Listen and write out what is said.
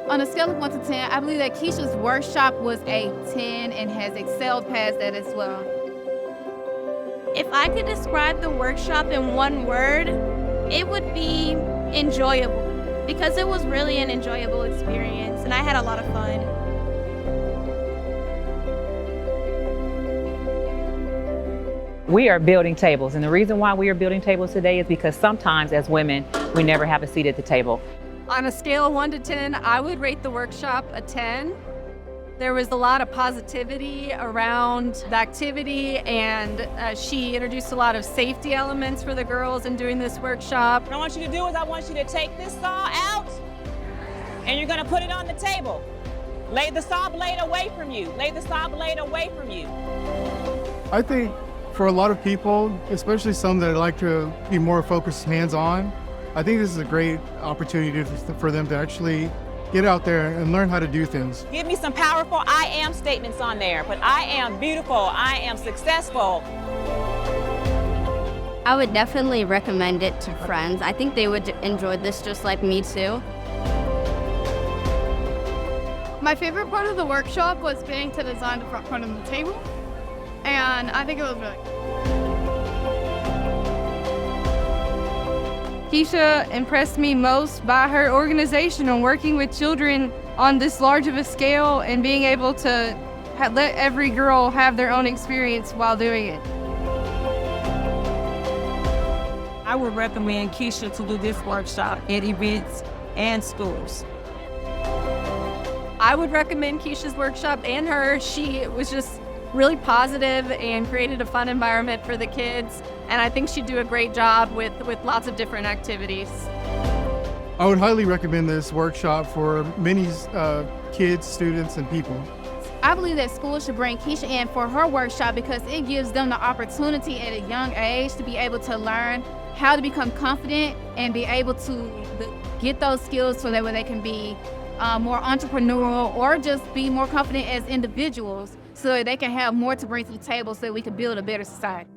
On a scale of 1 to 10, I believe that Keisha's workshop was a 10 and has excelled past that as well. If I could describe the workshop in one word, it would be enjoyable, because it was really an enjoyable experience and I had a lot of fun. We are building tables, and the reason why we are building tables today is because sometimes as women, we never have a seat at the table. On a scale of 1 to 10, I would rate the workshop a 10. There was a lot of positivity around the activity, and she introduced a lot of safety elements for the girls in doing this workshop. What I want you to do is I want you to take this saw out, and you're gonna put it on the table. Lay the saw blade away from you. Lay the saw blade away from you. I think for a lot of people, especially some that like to be more focused hands-on, I think this is a great opportunity for them to actually get out there and learn how to do things. Give me some powerful I am statements on there. But I am beautiful, I am successful. I would definitely recommend it to friends. I think they would enjoy this just like me too. My favorite part of the workshop was getting to design the front of the table, and I think it was really cool. Keisha impressed me most by her organization on working with children on this large of a scale and being able to let every girl have their own experience while doing it. I would recommend Keisha to do this workshop at events and schools. I would recommend Keisha's workshop and her. She was just really positive and created a fun environment for the kids. And I think she'd do a great job with lots of different activities. I would highly recommend this workshop for many kids, students, and people. I believe that schools should bring Keisha in for her workshop because it gives them the opportunity at a young age to be able to learn how to become confident and be able to get those skills so that way they can be more entrepreneurial or just be more confident as individuals so that they can have more to bring to the table so that we can build a better society.